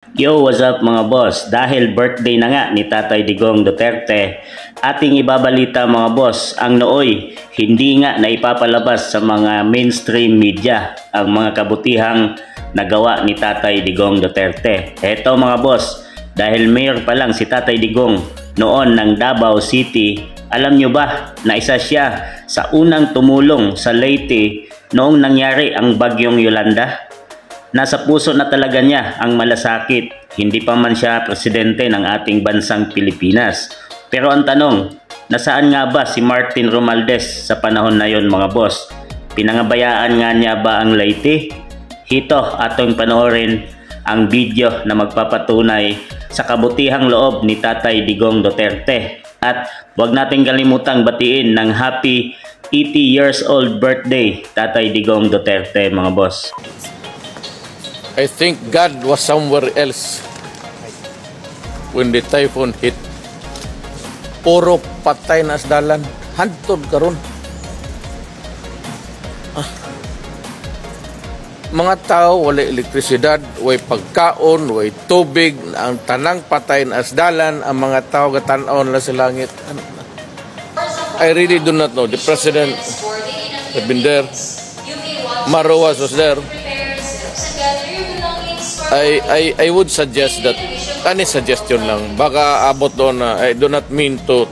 Yo, what's up mga boss? Dahil birthday na nga ni Tatay Digong Duterte, ating ibabalita mga boss, ang nooy hindi nga naipapalabas sa mga mainstream media ang mga kabutihang nagawa ni Tatay Digong Duterte. Eto mga boss, dahil mayor pa lang si Tatay Digong noon ng Davao City, alam nyo ba na isa siya sa unang tumulong sa Leyte noong nangyari ang bagyong Yolanda? Nasa puso na talaga niya ang malasakit, hindi pa man siya presidente ng ating bansang Pilipinas. Pero ang tanong, nasaan nga ba si Martin Romualdez sa panahon na yon mga boss? Pinangabayaan nga niya ba ang Leyte? Hito atong panoorin ang video na magpapatunay sa kabutihang loob ni Tatay Digong Duterte. At huwag natin kalimutang batiin ng happy 80 years old birthday Tatay Digong Duterte mga boss. I think God was somewhere else when the typhoon hit. Puro patay na asdalan. Hantod karon. Mga tao, wala elektrisidad, way pagkaon, way tubig, ang tanang patay na asdalan, ang mga tao gatan-on la sa langit. I really do not know. The president had been there. Marroas was there. I would suggest that any suggestion lang, baka abot doon na I do not mean to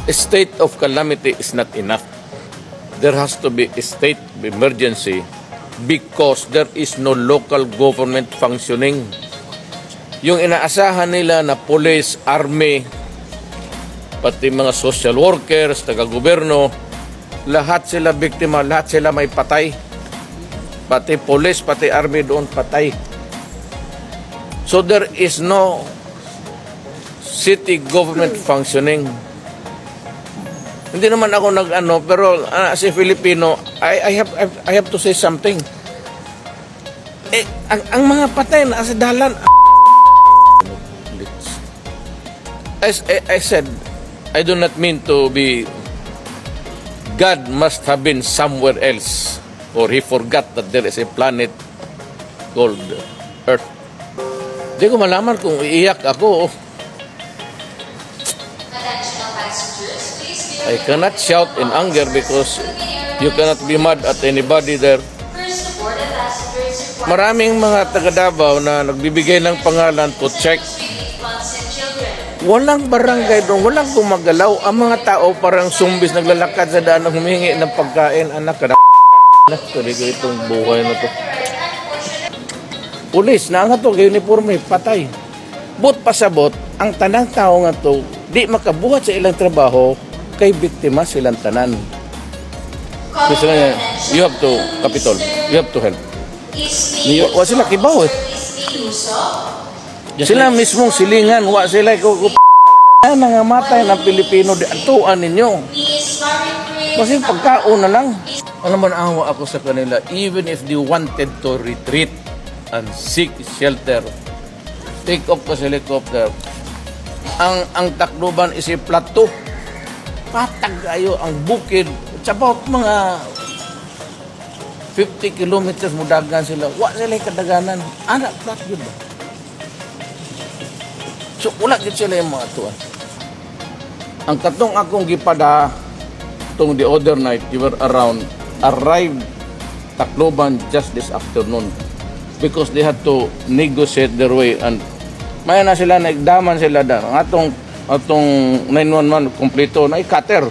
a state of calamity is not enough. There has to be a state of emergency because there is no local government functioning. Yung inaasahan nila na police, army, pati mga social workers, taga-gobyerno, lahat sila biktima, lahat sila may patay. Pati police, pati army doon patay. So there is no city government functioning. Hindi naman ako nag-ano, pero as a Filipino, I have to say something. Ang mga patay na sa dalan. As I said, I do not mean to be, God must have been somewhere else. Or he forgot that there is a planet called Earth. Di ko malaman kung iiyak ako. I cannot shout in anger because you cannot be mad at anybody there. Maraming mga taga-Davao na nagbibigay ng pangalan to check. Walang barangay doon, walang gumagalaw. Ang mga tao parang zumbis naglalakad sa daan na humingi ng pagkain. Anak ka na. Tuloy ko itong buhay na to. Pulis na nga to, uniforme, patay. But pasabot, ang tanang tao nga to, di makabuhat sa ilang trabaho, kay biktima silang tanan. Gusto nga, you have to, Capitol, you have to help. Wa sila kibaw eh. Sila mismong silingan, wa sila nangamatay ng Pilipino, di atuan ninyo. Kasi pagkaon na lang. Alam mo, naawa ako sa kanila, even if they wanted to retreat and seek shelter, take off sa helicopter, ang Tacloban is a plateau. Patag ayo ang bukid. It's about mga 50 kilometers mudagan sila. Wa sila kadaganan. Anak, flat yun ba? So, wala yun sila yung mga tuwan. Ang katong akong gipada, itong the other night, you were arrived Tacloban just this afternoon because they had to negotiate their way and maya na sila, nagdaman sila da. Ang atong 911 kompleto na i-cutter.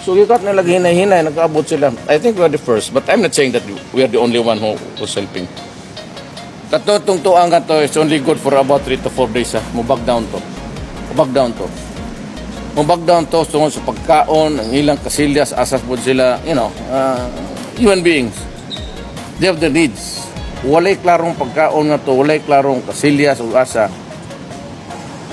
So ikat nila hinay-hinay, nakaabot sila. I think we are the first, but I'm not saying that we are the only one who was helping. Katong tuang ka to, it's only good for about 3 to 4 days. Mubag down to. Mubag down to tungkol sa pagkaon, ang ilang kasilyas, asas po sila, human beings. They have the needs. Walay klarong pagkaon nga to, walay klarong kasilyas o asa.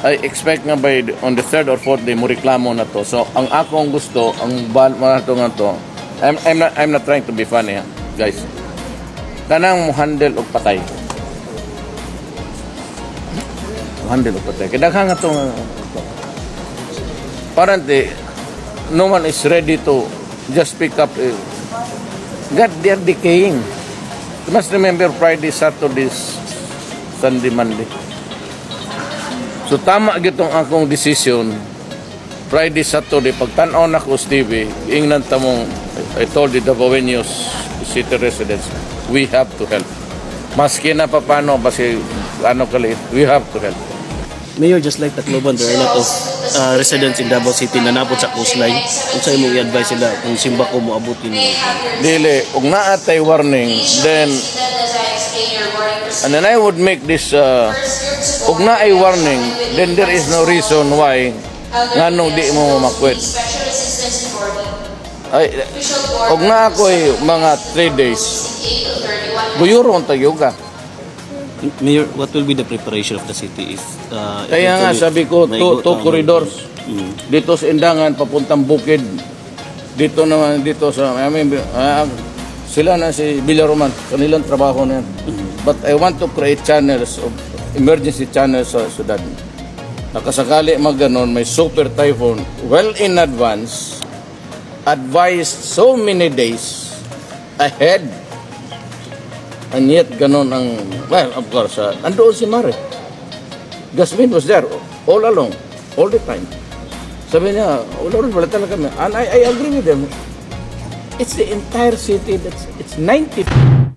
I expect nga on the 3rd or 4th day mo reklamo na to. So, ang akong gusto, ang mga to nga to, I'm not trying to be funny, guys. Kanang mo handle o patay. Handle o patay. Kaya nga to apparently, no one is ready to just pick up. God, they are decaying. You must remember Friday, Saturday, Sunday, Monday. So tama gitong akong decision. Friday, Saturday, pag tan-on ako sa TV, ingnan tamong, I told the Davao News city residents, we have to help. Maski na pa paano, basi ano kalit, we have to help. Mayor, just like Tacloban, there are a lot of residents in Davao City na napot sa coastline. Kung sa'yo mong i-advise sila kung simba ko mo abutin nila. Dili, kung naatay warning, then, and then I would make this, kung naay warning, then there is no reason why nganong di mo makwit. Ay, kung na ako'y mga 3 days, buyuro ang tagyuga. Mayor, what will be the preparation of the city if... Kaya nga sabi ko, two corridors. Dito sa Indangan, papuntang Bukid. Dito naman, dito sa... sila na si Villaroman, kanilang trabaho na yan. But I want to create channels of emergency channels sa syudad. Nakasakali maganon, may super typhoon, well in advance, advised so many days ahead. And yet, ganon ang, well, of course, andoon si Mare. Gasmin was there all along, all the time. Sabi niya, Lord, wala talaga kami. And I agree with them. It's the entire city, it's 90%.